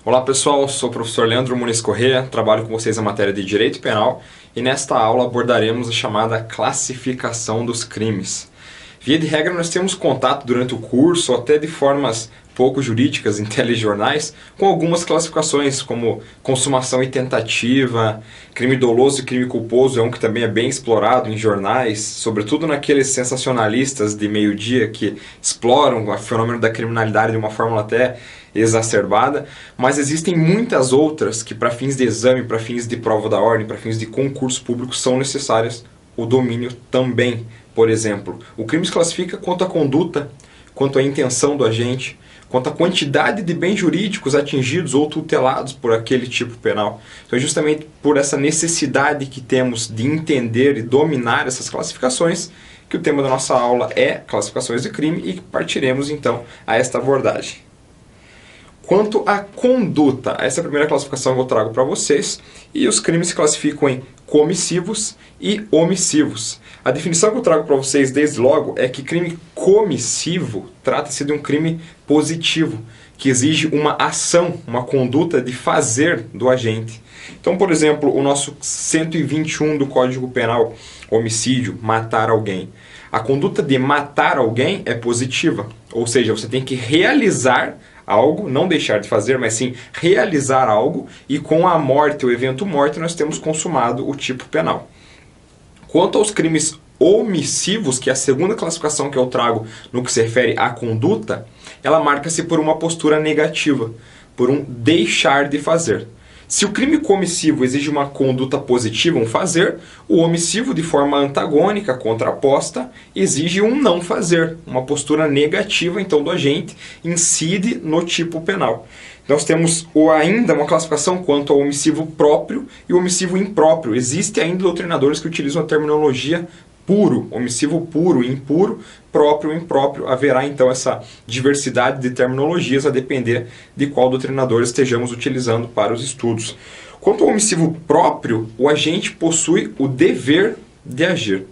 Olá pessoal, sou o professor Leandro Muniz Corrêa, trabalho com vocês na matéria de Direito Penal e nesta aula abordaremos a chamada classificação dos crimes. Via de regra nós temos contato durante o curso, ou até de formas pouco jurídicas em telejornais, com algumas classificações como consumação e tentativa, crime doloso e crime culposo é um que também é bem explorado em jornais, sobretudo naqueles sensacionalistas de meio-dia que exploram o fenômeno da criminalidade de uma forma até exacerbada, mas existem muitas outras que para fins de exame, para fins de prova da ordem, para fins de concurso público são necessárias o domínio também. Por exemplo, o crime se classifica quanto à conduta, quanto à intenção do agente, quanto à quantidade de bens jurídicos atingidos ou tutelados por aquele tipo penal. Então é justamente por essa necessidade que temos de entender e dominar essas classificações que o tema da nossa aula é classificações de crime e partiremos então a esta abordagem. Quanto à conduta, essa é a primeira classificação que eu trago para vocês, e os crimes se classificam em comissivos e omissivos. A definição que eu trago para vocês desde logo é que crime comissivo trata-se de um crime positivo, que exige uma ação, uma conduta de fazer do agente. Então, por exemplo, o nosso 121 do Código Penal, homicídio, matar alguém. A conduta de matar alguém é positiva, ou seja, você tem que realizar algo, não deixar de fazer, mas sim realizar algo, e com a morte, o evento morte, nós temos consumado o tipo penal. Quanto aos crimes omissivos, que é a segunda classificação que eu trago no que se refere à conduta, ela marca-se por uma postura negativa, por um deixar de fazer. Se o crime comissivo exige uma conduta positiva, um fazer, o omissivo, de forma antagônica, contraposta, exige um não fazer, uma postura negativa, então, do agente, incide no tipo penal. Nós temos ainda uma classificação quanto ao omissivo próprio e o omissivo impróprio. Existem ainda doutrinadores que utilizam a terminologia puro, omissivo puro, impuro, próprio, impróprio. Haverá então essa diversidade de terminologias a depender de qual doutrinador estejamos utilizando para os estudos. Quanto ao omissivo próprio, o agente possui o dever de agir.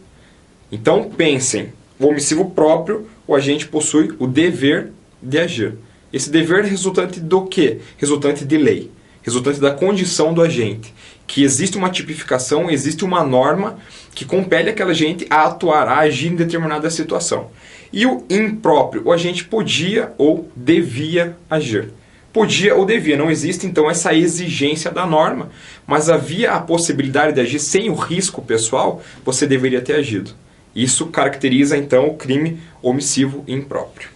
Então pensem, o omissivo próprio, o agente possui o dever de agir. Esse dever é resultante do quê? Resultante de lei, resultante da condição do agente. Que existe uma tipificação, existe uma norma que compele aquela gente a atuar, a agir em determinada situação. E o impróprio, o agente podia ou devia agir. Podia ou devia, não existe então essa exigência da norma, mas havia a possibilidade de agir sem o risco pessoal, você deveria ter agido. Isso caracteriza então o crime omissivo impróprio.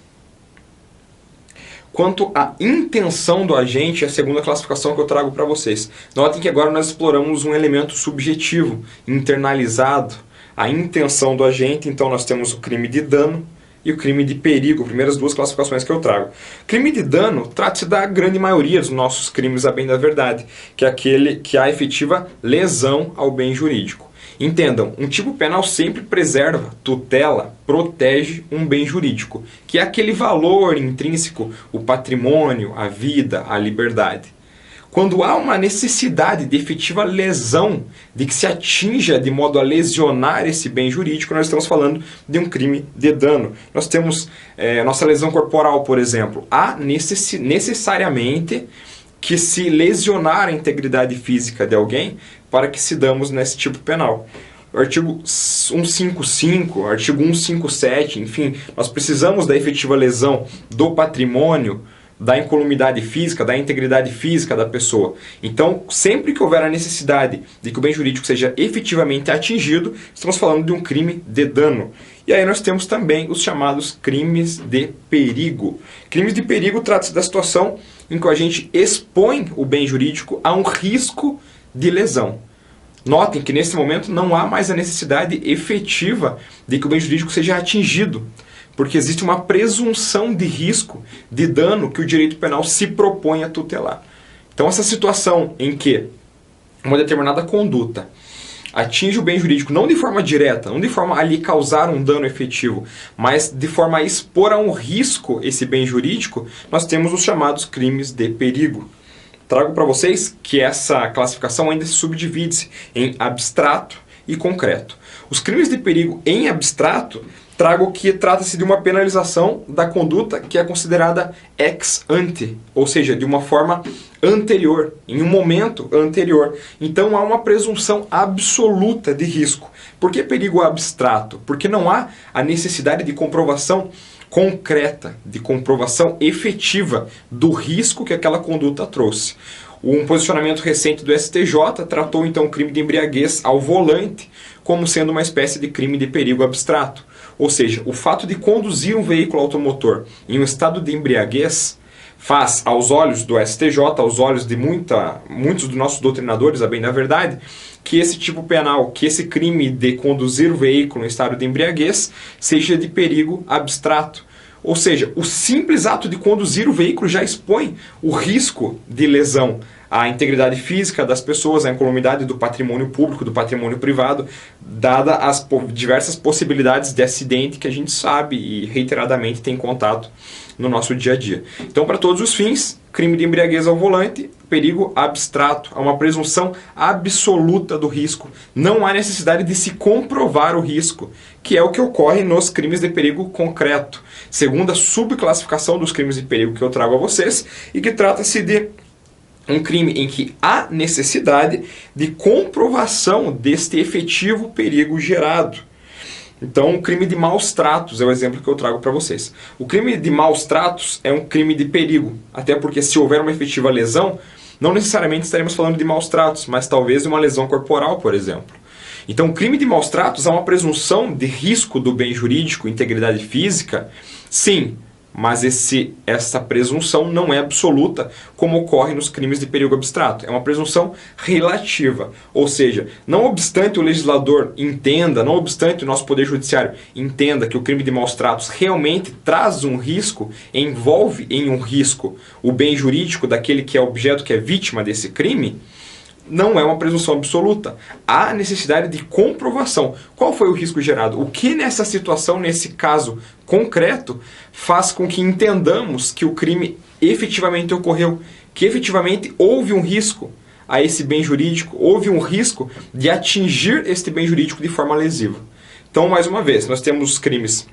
Quanto à intenção do agente, é a segunda classificação que eu trago para vocês. Notem que agora nós exploramos um elemento subjetivo, internalizado, a intenção do agente. Então nós temos o crime de dano e o crime de perigo, primeiras duas classificações que eu trago. Crime de dano trata-se da grande maioria dos nossos crimes, a bem da verdade, que é aquele que há efetiva lesão ao bem jurídico. Entendam, um tipo penal sempre preserva, tutela, protege um bem jurídico, que é aquele valor intrínseco, o patrimônio, a vida, a liberdade. Quando há uma necessidade de efetiva lesão, de que se atinja de modo a lesionar esse bem jurídico, nós estamos falando de um crime de dano. Nós temos nossa lesão corporal, por exemplo. Há necessariamente que se lesionar a integridade física de alguém para que se damos nesse tipo penal. O artigo 155, artigo 157, enfim, nós precisamos da efetiva lesão do patrimônio, da incolumidade física, da integridade física da pessoa. Então, sempre que houver a necessidade de que o bem jurídico seja efetivamente atingido, estamos falando de um crime de dano. E aí nós temos também os chamados crimes de perigo. Crimes de perigo trata-se da situação em que a gente expõe o bem jurídico a um risco de lesão. Notem que nesse momento não há mais a necessidade efetiva de que o bem jurídico seja atingido, porque existe uma presunção de risco, de dano que o direito penal se propõe a tutelar. Então essa situação em que uma determinada conduta atinge o bem jurídico não de forma direta, não de forma a lhe causar um dano efetivo, mas de forma a expor a um risco esse bem jurídico, nós temos os chamados crimes de perigo. Trago para vocês que essa classificação ainda se subdivide em abstrato e concreto. Os crimes de perigo em abstrato trago que trata-se de uma penalização da conduta que é considerada ex ante, ou seja, de uma forma anterior, em um momento anterior. Então há uma presunção absoluta de risco. Por que perigo abstrato? Porque não há a necessidade de comprovação concreta, de comprovação efetiva do risco que aquela conduta trouxe. Um posicionamento recente do STJ tratou então o crime de embriaguez ao volante como sendo uma espécie de crime de perigo abstrato. Ou seja, o fato de conduzir um veículo automotor em um estado de embriaguez faz, aos olhos do STJ, aos olhos de muitos dos nossos doutrinadores, a bem da verdade, que esse tipo penal, que esse crime de conduzir o veículo em estado de embriaguez seja de perigo abstrato. Ou seja, o simples ato de conduzir o veículo já expõe o risco de lesão à integridade física das pessoas, à incolumidade do patrimônio público, do patrimônio privado, dada as diversas possibilidades de acidente que a gente sabe e reiteradamente tem contato no nosso dia a dia. Então, para todos os fins, crime de embriaguez ao volante, perigo abstrato, há uma presunção absoluta do risco. Não há necessidade de se comprovar o risco, que é o que ocorre nos crimes de perigo concreto, segundo a subclassificação dos crimes de perigo que eu trago a vocês, e que trata-se de um crime em que há necessidade de comprovação deste efetivo perigo gerado. Então, o crime de maus tratos é o exemplo que eu trago para vocês. O crime de maus tratos é um crime de perigo, até porque se houver uma efetiva lesão, não necessariamente estaremos falando de maus tratos, mas talvez de uma lesão corporal, por exemplo. Então, o crime de maus tratos é uma presunção de risco do bem jurídico, integridade física, sim, mas essa presunção não é absoluta, como ocorre nos crimes de perigo abstrato. É uma presunção relativa. Ou seja, não obstante o legislador entenda, não obstante o nosso Poder Judiciário entenda que o crime de maus tratos realmente traz um risco, envolve em um risco o bem jurídico daquele que é objeto, que é vítima desse crime, não é uma presunção absoluta. Há necessidade de comprovação. Qual foi o risco gerado? O que nessa situação, nesse caso concreto, faz com que entendamos que o crime efetivamente ocorreu, que efetivamente houve um risco a esse bem jurídico, houve um risco de atingir este bem jurídico de forma lesiva. Então, mais uma vez, nós temos os crimes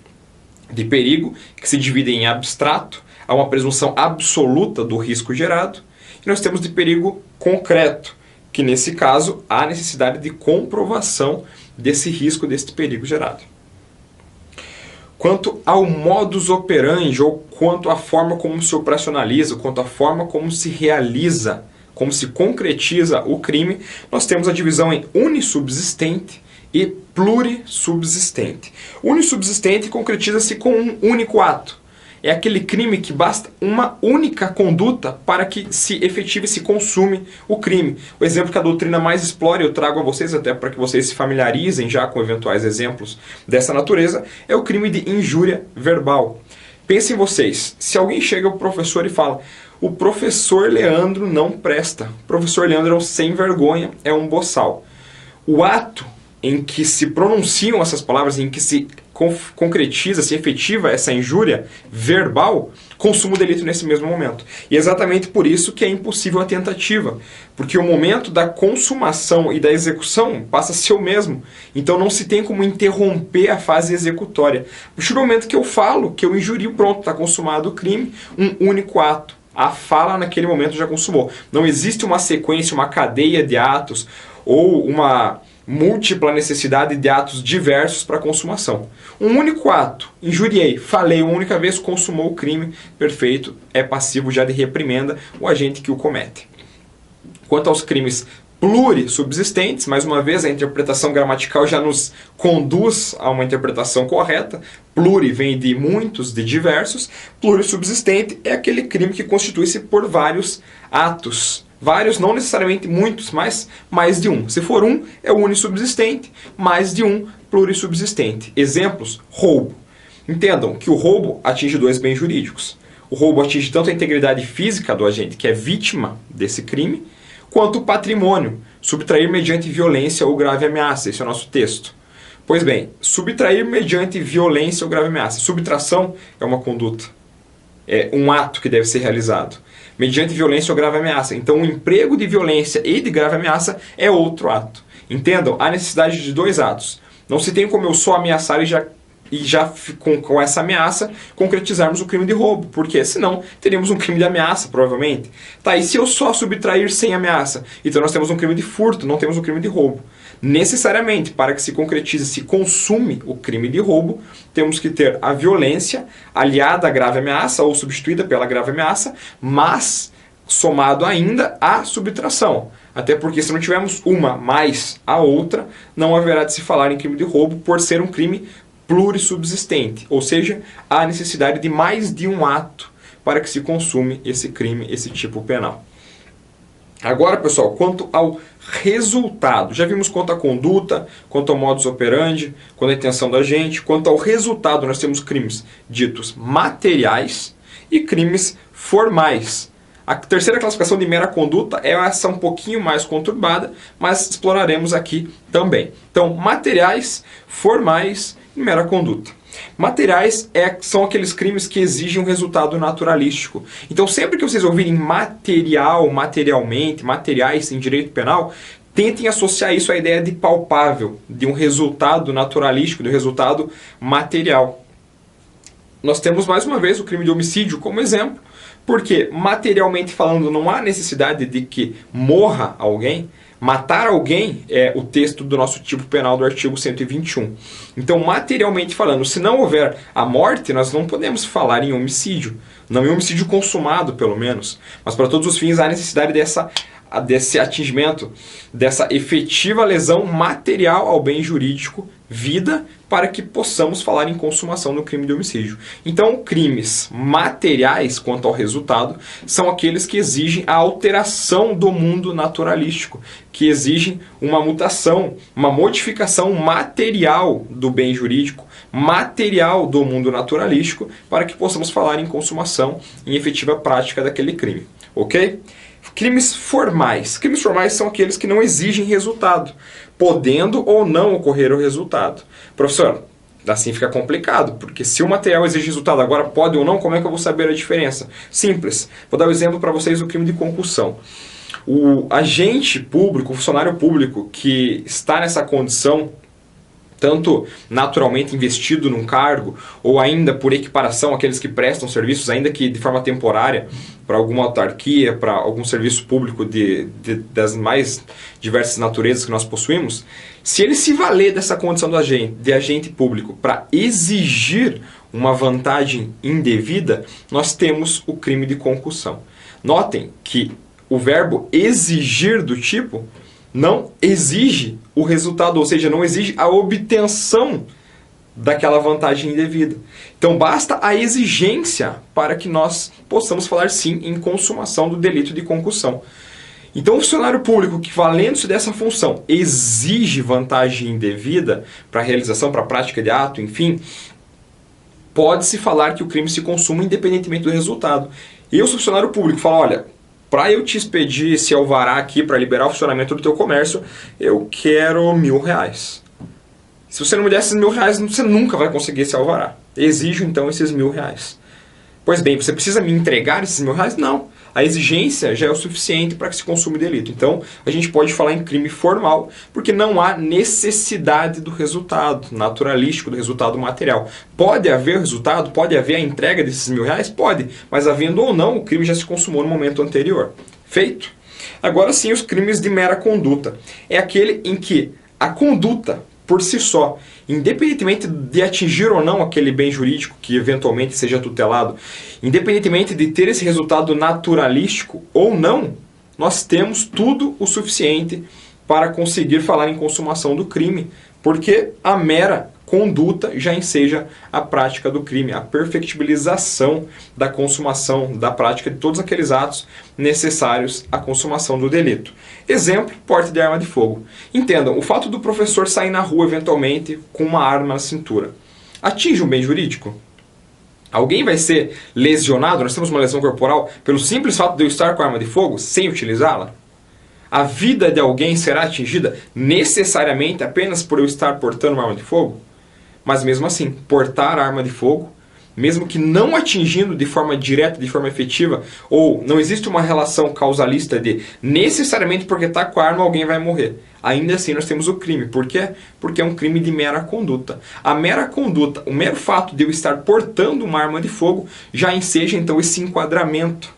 de perigo, que se dividem em abstrato, há uma presunção absoluta do risco gerado, e nós temos de perigo concreto, que nesse caso há necessidade de comprovação desse risco, desse perigo gerado. Quanto ao modus operandi, ou quanto à forma como se operacionaliza, quanto à forma como se realiza, como se concretiza o crime, nós temos a divisão em unissubsistente e plurissubsistente. Unissubsistente concretiza-se com um único ato. É aquele crime que basta uma única conduta para que se efetive e se consume o crime. O exemplo que a doutrina mais explora, eu trago a vocês até para que vocês se familiarizem já com eventuais exemplos dessa natureza, é o crime de injúria verbal. Pensem vocês, se alguém chega ao professor e fala: o professor Leandro não presta, o professor Leandro é um sem vergonha, é um boçal. O ato em que se pronunciam essas palavras, em que se concretiza, se efetiva essa injúria verbal, consuma o delito nesse mesmo momento. E é exatamente por isso que é impossível a tentativa, porque o momento da consumação e da execução passa a ser o mesmo. Então não se tem como interromper a fase executória. A partir do momento que eu falo, que eu injurio, pronto, está consumado o crime, um único ato. A fala naquele momento já consumou. Não existe uma sequência, uma cadeia de atos ou uma múltipla necessidade de atos diversos para consumação. Um único ato, injuriei, falei uma única vez, consumou o crime, perfeito, é passivo já de reprimenda o agente que o comete. Quanto aos crimes plurissubsistentes, mais uma vez a interpretação gramatical já nos conduz a uma interpretação correta. Pluri vem de muitos, de diversos. Plurissubsistente é aquele crime que constitui-se por vários atos. Vários, não necessariamente muitos, mas mais de um. Se for um, é o unissubsistente, mais de um, plurissubsistente. Exemplos: roubo. Entendam que o roubo atinge dois bens jurídicos. O roubo atinge tanto a integridade física do agente, que é vítima desse crime, quanto o patrimônio, subtrair mediante violência ou grave ameaça. Esse é o nosso texto. Pois bem, subtrair mediante violência ou grave ameaça. Subtração é uma conduta, é um ato que deve ser realizado mediante violência ou grave ameaça. Então, o emprego de violência e de grave ameaça é outro ato. Entendam, há necessidade de dois atos. Não se tem como eu só ameaçar e já e já com essa ameaça concretizarmos o crime de roubo, porque senão teríamos um crime de ameaça, provavelmente. Tá, e se eu só subtrair sem ameaça? Então nós temos um crime de furto, não temos um crime de roubo. Necessariamente, para que se concretize, se consume o crime de roubo, temos que ter a violência aliada à grave ameaça ou substituída pela grave ameaça, mas somado ainda à subtração. Até porque se não tivermos uma mais a outra, não haverá de se falar em crime de roubo por ser um crime plurissubsistente, ou seja, há necessidade de mais de um ato para que se consume esse crime, esse tipo penal. Agora, pessoal, quanto ao resultado, já vimos quanto à conduta, quanto ao modus operandi, quanto à intenção da gente, quanto ao resultado, nós temos crimes ditos materiais e crimes formais. A terceira classificação de mera conduta é essa um pouquinho mais conturbada, mas exploraremos aqui também. Então, materiais, formais e mera conduta. Materiais são aqueles crimes que exigem um resultado naturalístico. Então, sempre que vocês ouvirem material, materialmente, materiais em direito penal, tentem associar isso à ideia de palpável, de um resultado naturalístico, de um resultado material. Nós temos mais uma vez o crime de homicídio como exemplo, porque materialmente falando não há necessidade de que morra alguém. Matar alguém é o texto do nosso tipo penal do artigo 121. Então, materialmente falando, se não houver a morte, nós não podemos falar em homicídio. Não em homicídio consumado, pelo menos. Mas para todos os fins há necessidade desse atingimento, dessa efetiva lesão material ao bem jurídico, vida, para que possamos falar em consumação do crime de homicídio. Então, crimes materiais, quanto ao resultado, são aqueles que exigem a alteração do mundo naturalístico, que exigem uma mutação, uma modificação material do bem jurídico, material do mundo naturalístico, para que possamos falar em consumação, em efetiva prática daquele crime. Ok? Crimes formais. Crimes formais são aqueles que não exigem resultado, podendo ou não ocorrer o resultado. Professor, assim fica complicado, porque se o material exige resultado agora, pode ou não, como é que eu vou saber a diferença? Simples. Vou dar um exemplo para vocês do crime de concussão. O agente público, o funcionário público que está nessa condição, tanto naturalmente investido num cargo, ou ainda por equiparação, aqueles que prestam serviços, ainda que de forma temporária, para alguma autarquia, para algum serviço público das mais diversas naturezas que nós possuímos, se ele se valer dessa condição de agente público para exigir uma vantagem indevida, nós temos o crime de concussão. Notem que o verbo exigir do tipo não exige o resultado, ou seja, não exige a obtenção daquela vantagem indevida. Então basta a exigência para que nós possamos falar sim em consumação do delito de concussão. Então o funcionário público que, valendo-se dessa função, exige vantagem indevida para a realização, para a prática de ato, enfim, pode-se falar que o crime se consuma independentemente do resultado. E o funcionário público fala, olha, para eu te expedir esse alvará aqui para liberar o funcionamento do teu comércio, eu quero R$1.000. Se você não me der esses R$1.000, você nunca vai conseguir esse alvará. Exijo então esses R$1.000. Pois bem, você precisa me entregar esses R$1.000? Não. A exigência já é o suficiente para que se consuma o delito. Então, a gente pode falar em crime formal, porque não há necessidade do resultado naturalístico, do resultado material. Pode haver resultado, pode haver a entrega desses R$1.000? Pode, mas havendo ou não, o crime já se consumou no momento anterior. Feito? Agora sim, os crimes de mera conduta. É aquele em que a conduta, por si só, independentemente de atingir ou não aquele bem jurídico que eventualmente seja tutelado, independentemente de ter esse resultado naturalístico ou não, nós temos tudo o suficiente para conseguir falar em consumação do crime, porque a mera conduta já enseja a prática do crime, a perfectibilização da consumação, da prática de todos aqueles atos necessários à consumação do delito. Exemplo, porte de arma de fogo. Entendam, o fato do professor sair na rua eventualmente com uma arma na cintura atinge um bem jurídico? Alguém vai ser lesionado, nós temos uma lesão corporal, pelo simples fato de eu estar com a arma de fogo sem utilizá-la? A vida de alguém será atingida necessariamente apenas por eu estar portando uma arma de fogo? Mas mesmo assim, portar arma de fogo mesmo que não atingindo de forma direta, de forma efetiva, ou não existe uma relação causalista de necessariamente porque está com a arma alguém vai morrer. Ainda assim nós temos o crime. Por quê? Porque é um crime de mera conduta. A mera conduta, o mero fato de eu estar portando uma arma de fogo, já enseja então esse enquadramento.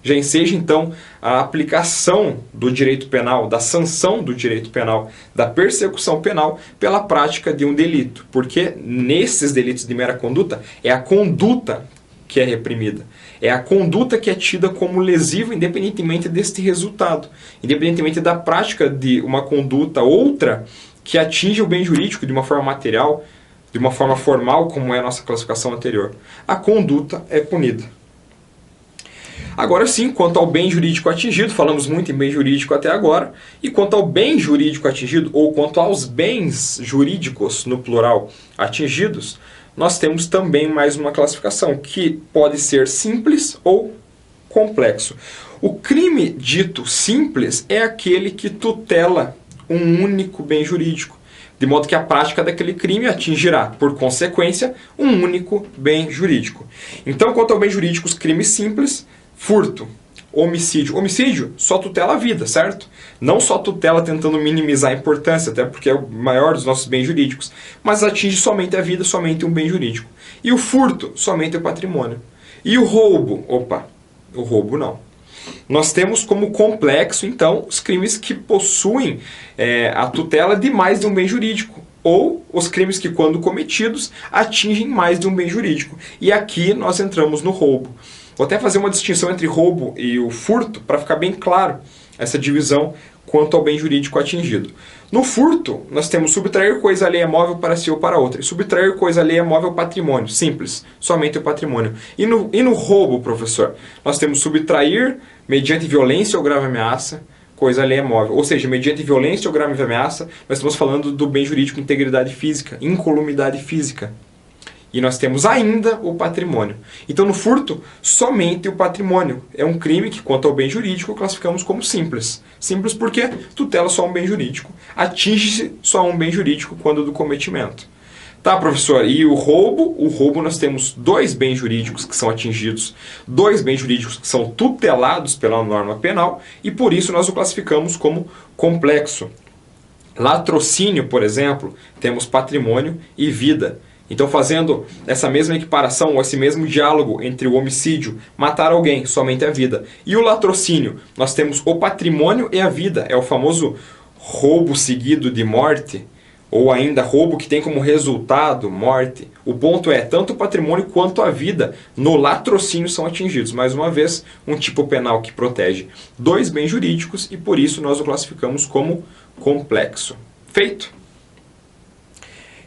Já enseja então a aplicação do direito penal, da sanção do direito penal, da persecução penal pela prática de um delito. Porque nesses delitos de mera conduta, é a conduta que é reprimida. É a conduta que é tida como lesiva, independentemente deste resultado. Independentemente da prática de uma conduta outra que atinge o bem jurídico de uma forma material, de uma forma formal, como é a nossa classificação anterior. A conduta é punida. Agora sim, quanto ao bem jurídico atingido, falamos muito em bem jurídico até agora, e quanto ao bem jurídico atingido, ou quanto aos bens jurídicos, no plural, atingidos, nós temos também mais uma classificação, que pode ser simples ou complexo. O crime dito simples é aquele que tutela um único bem jurídico, de modo que a prática daquele crime atingirá, por consequência, um único bem jurídico. Então, quanto ao bem jurídico, os crimes simples: furto, homicídio. Homicídio só tutela a vida, certo? Não só tutela tentando minimizar a importância, até porque é o maior dos nossos bens jurídicos, mas atinge somente a vida, somente um bem jurídico. E o furto, somente o patrimônio. E o roubo? Opa, o roubo não. Nós temos como complexo, então, os crimes que possuem a tutela de mais de um bem jurídico, ou os crimes que, quando cometidos, atingem mais de um bem jurídico. E aqui nós entramos no roubo. Vou até fazer uma distinção entre roubo e o furto, para ficar bem claro essa divisão quanto ao bem jurídico atingido. No furto, nós temos subtrair coisa alheia móvel para si ou para outra. E subtrair coisa alheia móvel patrimônio. Simples, somente o patrimônio. E no roubo, professor, nós temos subtrair mediante violência ou grave ameaça coisa alheia móvel. Ou seja, mediante violência ou grave ameaça, nós estamos falando do bem jurídico integridade física, incolumidade física. E nós temos ainda o patrimônio. Então, no furto, somente o patrimônio. É um crime que, quanto ao bem jurídico, classificamos como simples. Simples porque tutela só um bem jurídico. Atinge-se só um bem jurídico quando do cometimento. Tá, professor? E o roubo? O roubo nós temos dois bens jurídicos que são atingidos, dois bens jurídicos que são tutelados pela norma penal, e por isso nós o classificamos como complexo. Latrocínio, por exemplo, temos patrimônio e vida. Então, fazendo essa mesma equiparação, ou esse mesmo diálogo entre o homicídio, matar alguém, somente a vida, e o latrocínio, nós temos o patrimônio e a vida. É o famoso roubo seguido de morte, ou ainda roubo que tem como resultado morte. O ponto é, tanto o patrimônio quanto a vida no latrocínio são atingidos. Mais uma vez, um tipo penal que protege dois bens jurídicos, e por isso nós o classificamos como complexo. Feito?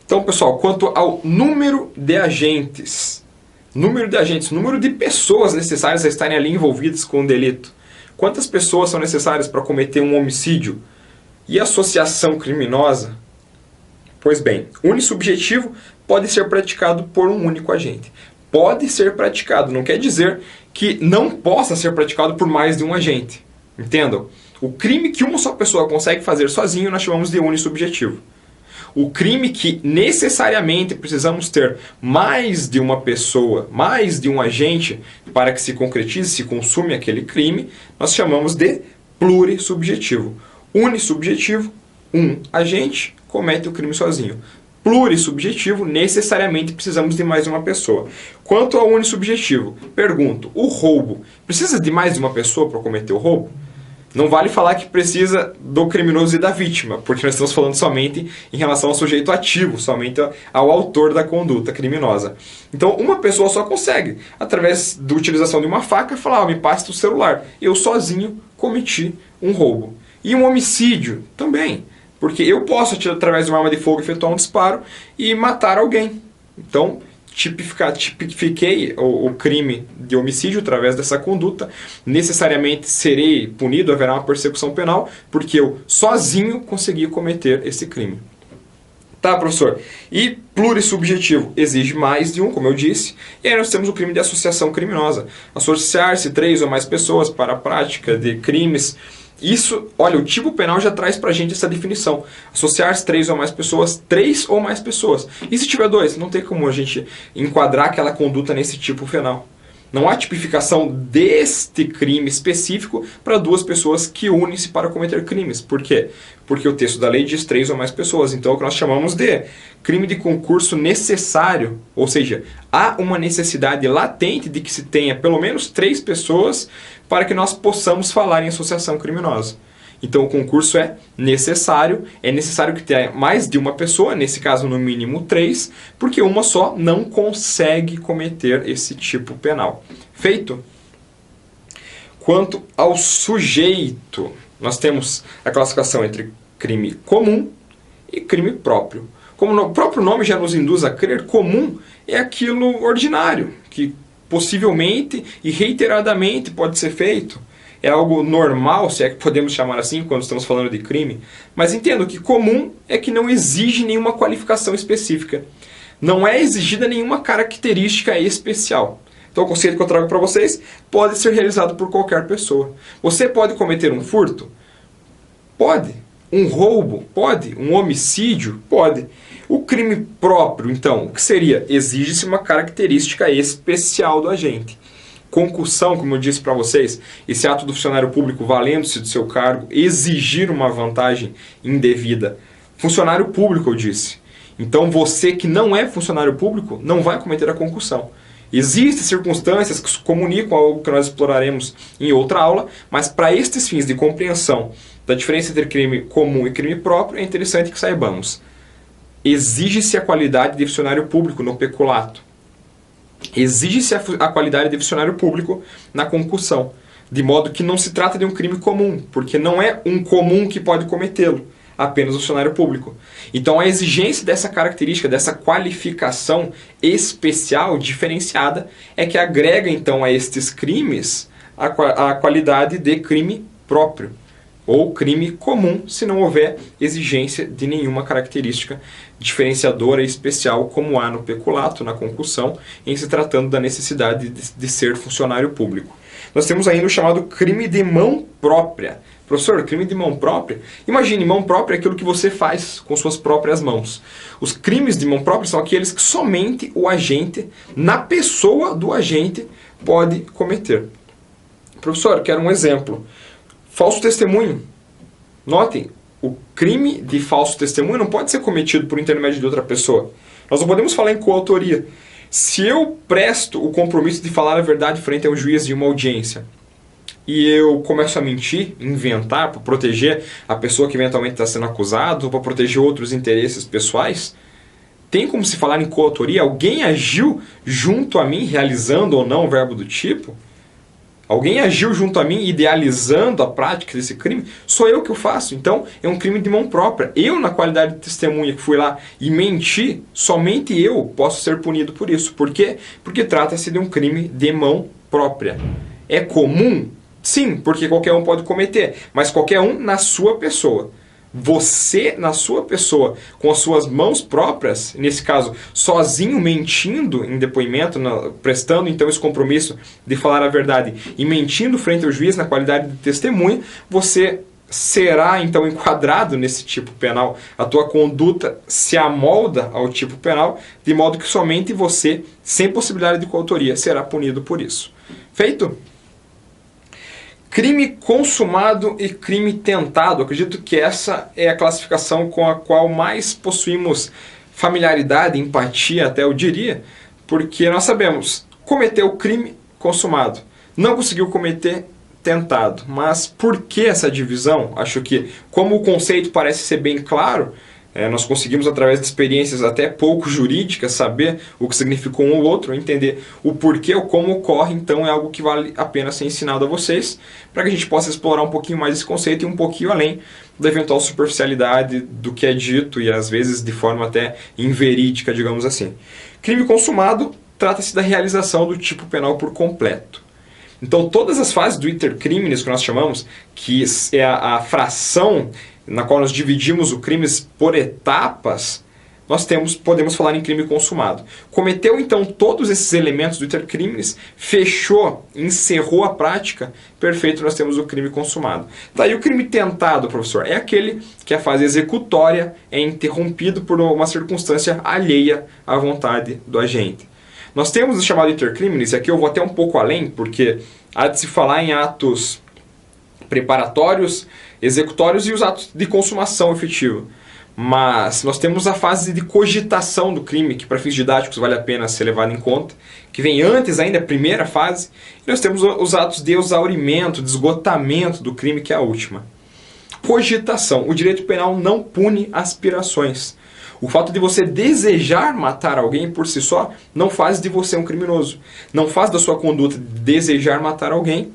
Então, pessoal, quanto ao número de agentes, número de pessoas necessárias a estarem ali envolvidas com o delito. Quantas pessoas são necessárias para cometer um homicídio? E associação criminosa? Pois bem, unissubjetivo pode ser praticado por um único agente. Pode ser praticado, não quer dizer que não possa ser praticado por mais de um agente. Entendam? O crime que uma só pessoa consegue fazer sozinho nós chamamos de unissubjetivo. O crime que necessariamente precisamos ter mais de uma pessoa, mais de um agente para que se concretize, se consume aquele crime, nós chamamos de plurissubjetivo. Unissubjetivo, um agente comete o crime sozinho. Plurissubjetivo, necessariamente precisamos de mais de uma pessoa. Quanto ao unissubjetivo, pergunto, o roubo, precisa de mais de uma pessoa para cometer o roubo? Não vale falar que precisa do criminoso e da vítima, porque nós estamos falando somente em relação ao sujeito ativo, somente ao autor da conduta criminosa. Então, uma pessoa só consegue, através da utilização de uma faca, falar, me passe o celular. Eu sozinho cometi um roubo. E um homicídio também, porque eu posso, através de uma arma de fogo, efetuar um disparo e matar alguém. Então, tipifiquei o crime de homicídio através dessa conduta, necessariamente serei punido, haverá uma persecução penal, porque eu sozinho consegui cometer esse crime. Tá, professor? E plurissubjetivo exige mais de um, como eu disse, e aí nós temos o crime de associação criminosa. Associar-se 3 ou mais pessoas para a prática de crimes Isso, olha, o tipo penal já traz pra gente essa definição. Associar-se 3 ou mais pessoas, 3 ou mais pessoas. E se tiver 2? Não tem como a gente enquadrar aquela conduta nesse tipo penal. Não há tipificação deste crime específico para 2 pessoas que unem-se para cometer crimes. Por quê? Porque o texto da lei diz 3 ou mais pessoas. Então é o que nós chamamos de crime de concurso necessário. Ou seja, há uma necessidade latente de que se tenha pelo menos 3 pessoas para que nós possamos falar em associação criminosa. Então o concurso é necessário que tenha mais de uma pessoa, nesse caso no mínimo 3, porque uma só não consegue cometer esse tipo penal. Feito? Quanto ao sujeito, nós temos a classificação entre crime comum e crime próprio. Como o próprio nome já nos induz a crer, comum é aquilo ordinário, que possivelmente e reiteradamente pode ser feito. É algo normal, se é que podemos chamar assim, quando estamos falando de crime. Mas entendo que comum é que não exige nenhuma qualificação específica. Não é exigida nenhuma característica especial. Então o conceito que eu trago para vocês pode ser realizado por qualquer pessoa. Você pode cometer um furto? Pode. Um roubo? Pode. Um homicídio? Pode. O crime próprio, então, o que seria? Exige-se uma característica especial do agente. Concussão, como eu disse para vocês, esse ato do funcionário público valendo-se do seu cargo, exigir uma vantagem indevida. Funcionário público, eu disse. Então você que não é funcionário público não vai cometer a concussão. Existem circunstâncias que comunicam algo que nós exploraremos em outra aula, mas para estes fins de compreensão da diferença entre crime comum e crime próprio, é interessante que saibamos. Exige-se a qualidade de funcionário público no peculato. Exige-se a qualidade de funcionário público na concussão, de modo que não se trata de um crime comum, porque não é um comum que pode cometê-lo, apenas o funcionário público. Então a exigência dessa característica, dessa qualificação especial, diferenciada, é que agrega então a estes crimes a qualidade de crime próprio, ou crime comum, se não houver exigência de nenhuma característica diferenciadora e especial, como há no peculato, na concussão, em se tratando da necessidade de ser funcionário público. Nós temos ainda o chamado crime de mão própria. Professor, crime de mão própria? Imagine, mão própria é aquilo que você faz com suas próprias mãos. Os crimes de mão própria são aqueles que somente o agente, na pessoa do agente, pode cometer. Professor, quero um exemplo. Falso testemunho. Notem, o crime de falso testemunho não pode ser cometido por intermédio de outra pessoa. Nós não podemos falar em coautoria. Se eu presto o compromisso de falar a verdade frente ao juiz de uma audiência e eu começo a mentir, inventar para proteger a pessoa que eventualmente está sendo acusada ou para proteger outros interesses pessoais, tem como se falar em coautoria? Alguém agiu junto a mim, realizando ou não o verbo do tipo? Alguém agiu junto a mim idealizando a prática desse crime? Sou eu que o faço. Então, é um crime de mão própria. Eu, na qualidade de testemunha que fui lá e menti, somente eu posso ser punido por isso. Por quê? Porque trata-se de um crime de mão própria. É comum? Sim, porque qualquer um pode cometer, mas qualquer um na sua pessoa. Você, na sua pessoa, com as suas mãos próprias, nesse caso, sozinho, mentindo em depoimento, prestando então esse compromisso de falar a verdade e mentindo frente ao juiz na qualidade de testemunha, você será então enquadrado nesse tipo penal. A tua conduta se amolda ao tipo penal, de modo que somente você, sem possibilidade de coautoria, será punido por isso. Feito? Crime consumado e crime tentado. Acredito que essa é a classificação com a qual mais possuímos familiaridade, empatia até eu diria, porque nós sabemos, cometeu o crime consumado, não conseguiu cometer tentado. Mas por que essa divisão? Acho que, como o conceito parece ser bem claro, nós conseguimos, através de experiências até pouco jurídicas, saber o que significou um ou outro, entender o porquê ou como ocorre, então é algo que vale a pena ser ensinado a vocês, para que a gente possa explorar um pouquinho mais esse conceito e um pouquinho além da eventual superficialidade do que é dito e às vezes de forma até inverídica, digamos assim. Crime consumado trata-se da realização do tipo penal por completo. Então todas as fases do iter criminis, que nós chamamos, que é a fração na qual nós dividimos o crime por etapas, podemos falar em crime consumado. Cometeu então todos esses elementos do iter criminis, fechou, encerrou a prática, perfeito, nós temos o crime consumado. Daí o crime tentado, professor, é aquele que a fase executória é interrompido por uma circunstância alheia à vontade do agente. Nós temos o chamado iter criminis, e aqui eu vou até um pouco além, porque há de se falar em atos preparatórios, executórios e os atos de consumação efetiva. Mas nós temos a fase de cogitação do crime, que para fins didáticos vale a pena ser levado em conta, que vem antes ainda, a primeira fase, e nós temos os atos de exaurimento, de esgotamento do crime, que é a última. Cogitação. O direito penal não pune aspirações. O fato de você desejar matar alguém por si só não faz de você um criminoso. Não faz da sua conduta de desejar matar alguém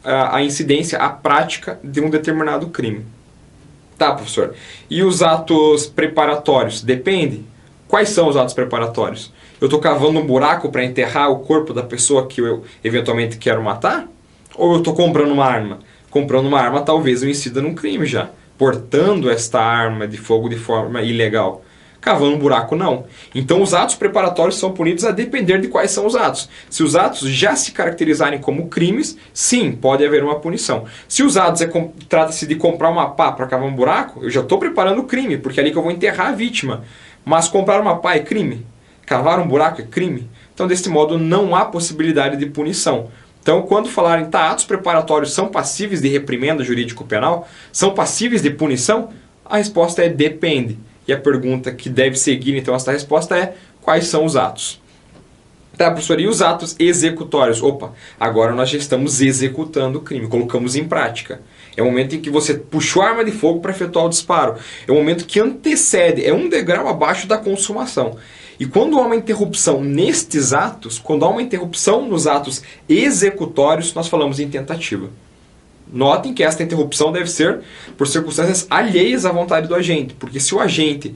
a incidência, a prática de um determinado crime. Tá, professor. E os atos preparatórios? Depende. Quais são os atos preparatórios? Eu estou cavando um buraco para enterrar o corpo da pessoa que eu eventualmente quero matar? Ou eu estou comprando uma arma? Comprando uma arma talvez eu incida num crime já. Portando esta arma de fogo de forma ilegal. Cavando um buraco, não. Então os atos preparatórios são punidos a depender de quais são os atos. Se os atos já se caracterizarem como crimes, sim, pode haver uma punição. Se os atos trata-se de comprar uma pá para cavar um buraco, eu já estou preparando o crime, porque é ali que eu vou enterrar a vítima. Mas comprar uma pá é crime? Cavar um buraco é crime? Então, deste modo, não há possibilidade de punição. Então, quando falarem, tá, atos preparatórios são passíveis de reprimenda jurídico-penal? São passíveis de punição? A resposta é depende. E a pergunta que deve seguir, então, esta resposta é: quais são os atos? Tá, professor, e os atos executórios? Opa, agora nós já estamos executando o crime, colocamos em prática. É o momento em que você puxou a arma de fogo para efetuar o disparo. É o momento que antecede, é um degrau abaixo da consumação. E quando há uma interrupção nestes atos, quando há uma interrupção nos atos executórios, nós falamos em tentativa. Notem que esta interrupção deve ser por circunstâncias alheias à vontade do agente, porque se o agente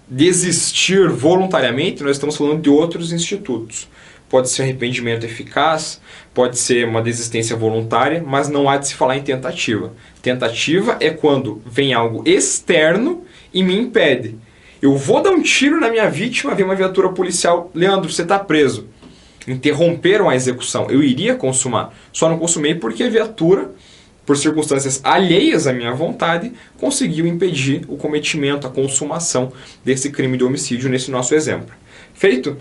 desistir voluntariamente, nós estamos falando de outros institutos. Pode ser arrependimento eficaz, pode ser uma desistência voluntária, mas não há de se falar em tentativa. Tentativa é quando vem algo externo e me impede. Eu vou dar um tiro na minha vítima, vem uma viatura policial, Leandro, você está preso. Interromperam a execução, eu iria consumar, só não consumei porque a viatura, por circunstâncias alheias à minha vontade, conseguiu impedir o cometimento, a consumação desse crime de homicídio nesse nosso exemplo. Feito?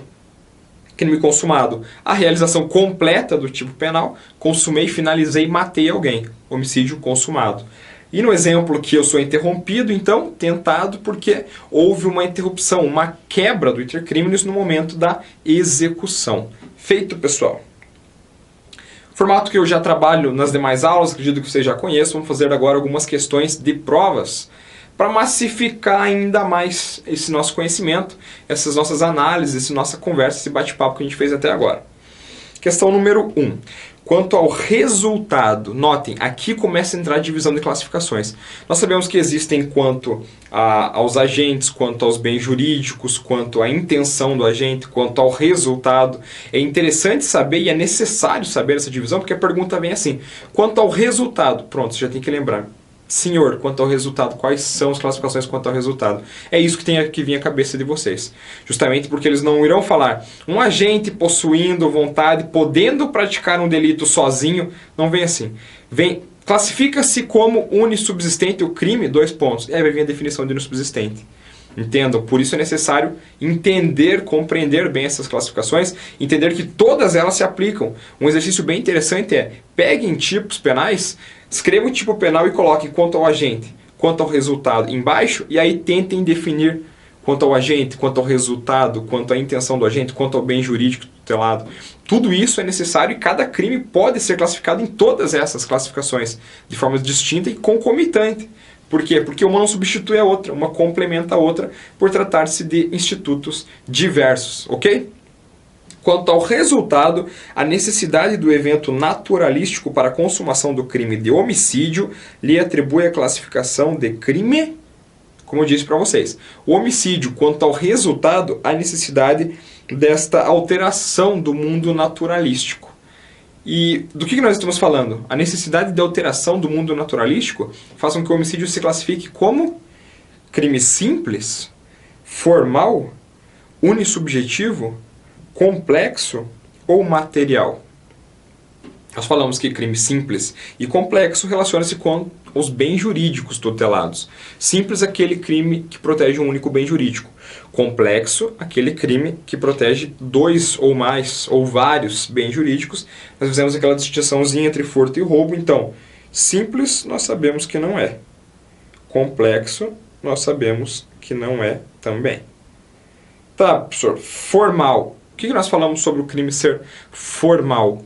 Crime consumado. A realização completa do tipo penal, consumei, finalizei, matei alguém. Homicídio consumado. E no exemplo que eu sou interrompido, então, tentado porque houve uma interrupção, uma quebra do iter criminis no momento da execução. Feito, pessoal? Formato que eu já trabalho nas demais aulas, acredito que vocês já conheçam. Vamos fazer agora algumas questões de provas para massificar ainda mais esse nosso conhecimento, essas nossas análises, essa nossa conversa, esse bate-papo que a gente fez até agora. Questão número 1. Quanto ao resultado, notem, aqui começa a entrar a divisão de classificações. Nós sabemos que existem quanto aos agentes, quanto aos bens jurídicos, quanto à intenção do agente, quanto ao resultado. É interessante saber e é necessário saber essa divisão, porque a pergunta vem assim: quanto ao resultado, pronto, você já tem que lembrar. Senhor, quanto ao resultado, quais são as classificações quanto ao resultado? É isso que tem que vir à cabeça de vocês. Justamente porque eles não irão falar um agente possuindo vontade, podendo praticar um delito sozinho, não vem assim. Vem, classifica-se como unissubsistente o crime, 2 pontos. E aí vai vir a definição de unissubsistente. Entendam? Por isso é necessário entender, compreender bem essas classificações, entender que todas elas se aplicam. Um exercício bem interessante é: peguem tipos penais, escrevam o tipo penal e coloquem quanto ao agente, quanto ao resultado embaixo, e aí tentem definir quanto ao agente, quanto ao resultado, quanto à intenção do agente, quanto ao bem jurídico tutelado. Tudo isso é necessário e cada crime pode ser classificado em todas essas classificações, de forma distinta e concomitante. Por quê? Porque uma não substitui a outra, uma complementa a outra, por tratar-se de institutos diversos, ok? Quanto ao resultado, a necessidade do evento naturalístico para a consumação do crime de homicídio lhe atribui a classificação de crime, como eu disse para vocês. O homicídio, quanto ao resultado, a necessidade desta alteração do mundo naturalístico. E do que nós estamos falando? A necessidade de alteração do mundo naturalístico faz com que o homicídio se classifique como crime simples? formal, unissubjetivo, complexo ou material? Nós falamos que crime simples e complexo relaciona-se com os bens jurídicos tutelados. Simples, aquele crime que protege um único bem jurídico. Complexo, aquele crime que protege dois ou mais ou vários bens jurídicos. Nós fizemos aquela distinçãozinha entre furto e roubo. Então, simples nós sabemos que não é. Complexo nós sabemos que não é também. Tá, professor, formal. O que nós falamos sobre o crime ser formal?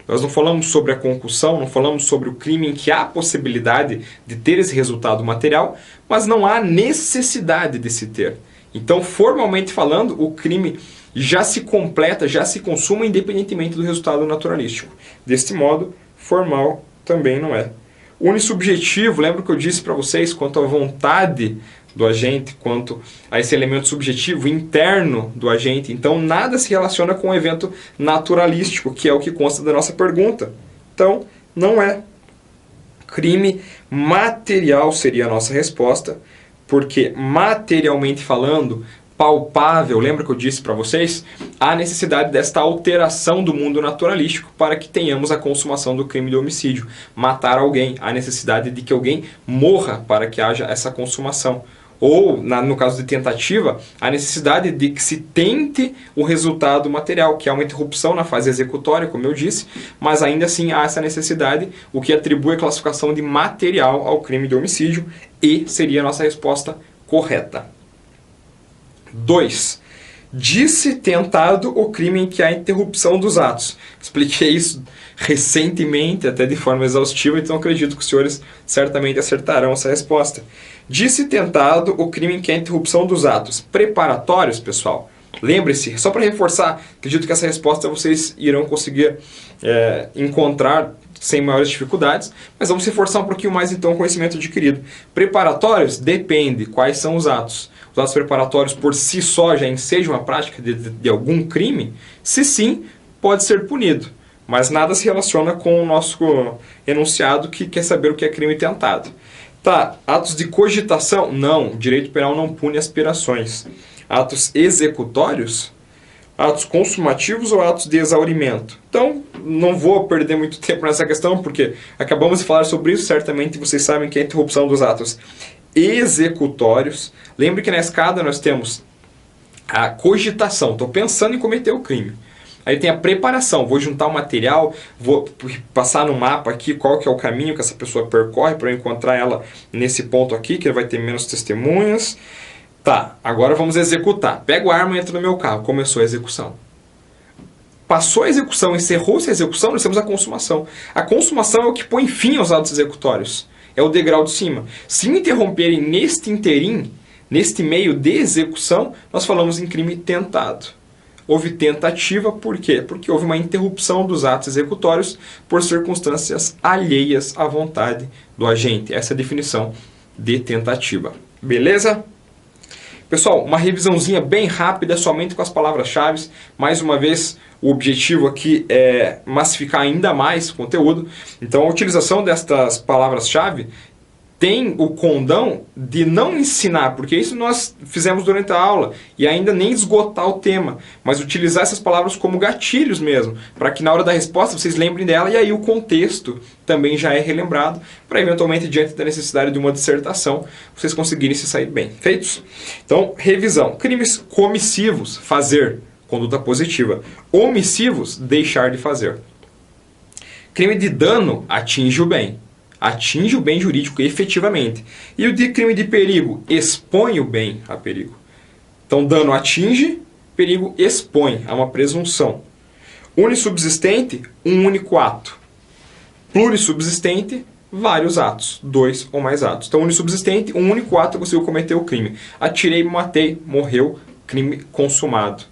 Nós não falamos sobre a concussão, não falamos sobre o crime em que há a possibilidade de ter esse resultado material, mas não há necessidade de se ter. Então, formalmente falando, o crime já se completa, já se consuma independentemente do resultado naturalístico. Deste modo, formal também não é. Unissubjetivo, lembra que eu disse para vocês quanto à vontade do agente, quanto a esse elemento subjetivo interno do agente. Então, nada se relaciona com o evento naturalístico, que é o que consta da nossa pergunta. Então, não é. Crime material seria a nossa resposta, porque materialmente falando, palpável, lembra que eu disse para vocês? Há necessidade desta alteração do mundo naturalístico para que tenhamos a consumação do crime de homicídio. Matar alguém, há necessidade de que alguém morra para que haja essa consumação. Ou, no caso de tentativa, a necessidade de que se tente o resultado material, que é uma interrupção na fase executória, como eu disse, mas ainda assim há essa necessidade, o que atribui a classificação de material ao crime de homicídio, e seria a nossa resposta correta. 2. Disse tentado o crime em que há interrupção dos atos. Expliquei isso recentemente, até de forma exaustiva, então acredito que os senhores certamente acertarão essa resposta. Disse tentado o crime em que há interrupção dos atos preparatórios, pessoal. Lembre-se, só para reforçar, acredito que essa resposta vocês irão conseguir encontrar sem maiores dificuldades, mas vamos reforçar um pouquinho mais então o conhecimento adquirido. Preparatórios, depende quais são os atos. Os atos preparatórios por si só já ensejam a prática de algum crime? Se sim, pode ser punido, mas nada se relaciona com o nosso enunciado que quer saber o que é crime tentado. Tá, atos de cogitação? Não, o direito penal não pune aspirações. Atos executórios? Atos consumativos ou atos de exaurimento? Então, não vou perder muito tempo nessa questão, porque acabamos de falar sobre isso, certamente vocês sabem que é a interrupção dos atos executórios. Lembre que na escada nós temos a cogitação, estou pensando em cometer o crime. Aí tem a preparação, vou juntar o material, vou passar no mapa aqui qual que é o caminho que essa pessoa percorre para eu encontrar ela nesse ponto aqui, que vai ter menos testemunhas. Tá, agora vamos executar. Pego a arma e entro no meu carro, começou a execução. Passou a execução, encerrou-se a execução, nós temos a consumação. A consumação é o que põe fim aos atos executórios. É o degrau de cima. Se me interromperem neste interim, neste meio de execução, nós falamos em crime tentado. Houve tentativa, por quê? Porque houve uma interrupção dos atos executórios por circunstâncias alheias à vontade do agente. Essa é a definição de tentativa. Beleza? Pessoal, uma revisãozinha bem rápida, somente com as palavras-chave. Mais uma vez, o objetivo aqui é massificar ainda mais o conteúdo. Então, a utilização destas palavras-chave tem o condão de não ensinar, porque isso nós fizemos durante a aula, e ainda nem esgotar o tema, mas utilizar essas palavras como gatilhos mesmo, para que na hora da resposta vocês lembrem dela, e aí o contexto também já é relembrado, para eventualmente, diante da necessidade de uma dissertação, vocês conseguirem se sair bem. Feitos? Então, revisão. Crimes comissivos, fazer, conduta positiva. Omissivos, deixar de fazer. Crime de dano, atinge o bem. Atinge o bem jurídico efetivamente. E o de crime de perigo, expõe o bem a perigo. Então, dano atinge, perigo expõe, há uma presunção. Unissubsistente, um único ato. Plurissubsistente, vários atos, 2 ou mais atos. Então, unissubsistente, um único ato conseguiu cometer o crime. Atirei, matei, morreu, crime consumado.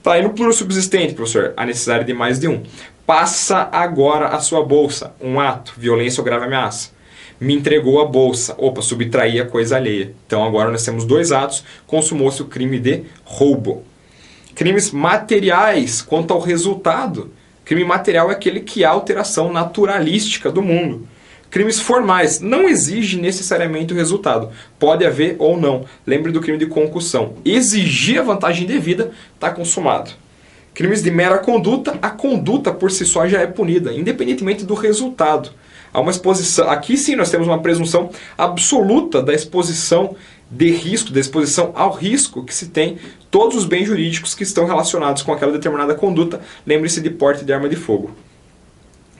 Tá, e no plurissubsistente, professor, a necessidade de mais de um. Passa agora a sua bolsa, um ato, violência ou grave ameaça. Me entregou a bolsa, opa, subtraí a coisa alheia. Então agora nós temos 2 atos, consumou-se o crime de roubo. Crimes materiais, quanto ao resultado. Crime material é aquele que há alteração naturalística do mundo. Crimes formais não exige necessariamente o resultado. Pode haver ou não. Lembre do crime de concussão. Exigir a vantagem devida, está consumado. Crimes de mera conduta, a conduta por si só já é punida, independentemente do resultado. Há uma exposição. Aqui sim nós temos uma presunção absoluta da exposição de risco, da exposição ao risco que se tem todos os bens jurídicos que estão relacionados com aquela determinada conduta. Lembre-se de porte de arma de fogo.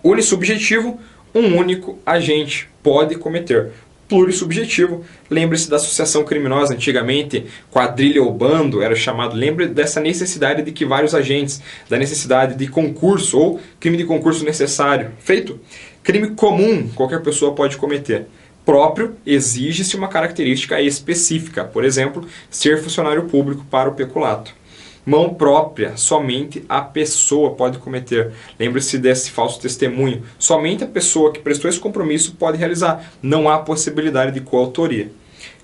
Unissubjetivo, um único agente pode cometer. Plurissubjetivo, lembre-se da associação criminosa, antigamente quadrilha ou bando era chamado, lembre dessa necessidade de que vários agentes, da necessidade de concurso ou crime de concurso necessário. Feito? Crime comum, qualquer pessoa pode cometer. Próprio, exige-se uma característica específica, por exemplo, ser funcionário público para o peculato. Mão própria, somente a pessoa pode cometer. Lembre-se desse falso testemunho. Somente a pessoa que prestou esse compromisso pode realizar. Não há possibilidade de coautoria.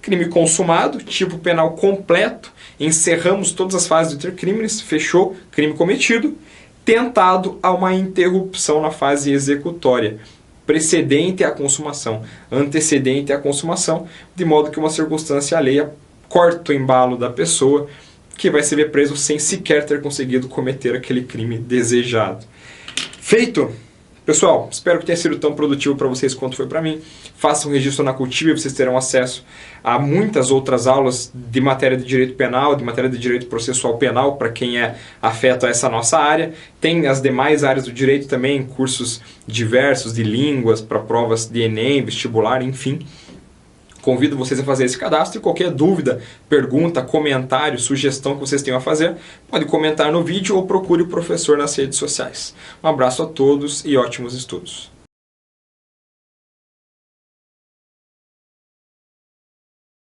Crime consumado, tipo penal completo. Encerramos todas as fases de ter crimes. Fechou, crime cometido. Tentado a uma interrupção na fase executória. Precedente à consumação. Antecedente à consumação. De modo que uma circunstância alheia corta o embalo da pessoa, que vai ser preso sem sequer ter conseguido cometer aquele crime desejado. Feito! Pessoal, espero que tenha sido tão produtivo para vocês quanto foi para mim. Façam um registro na Cultiva, vocês terão acesso a muitas outras aulas de matéria de direito penal, de matéria de direito processual penal, para quem é afeto a essa nossa área. Tem as demais áreas do direito também, cursos diversos de línguas, para provas de Enem, vestibular, enfim. Convido vocês a fazer esse cadastro e qualquer dúvida, pergunta, comentário, sugestão que vocês tenham a fazer, pode comentar no vídeo ou procure o professor nas redes sociais. Um abraço a todos e ótimos estudos.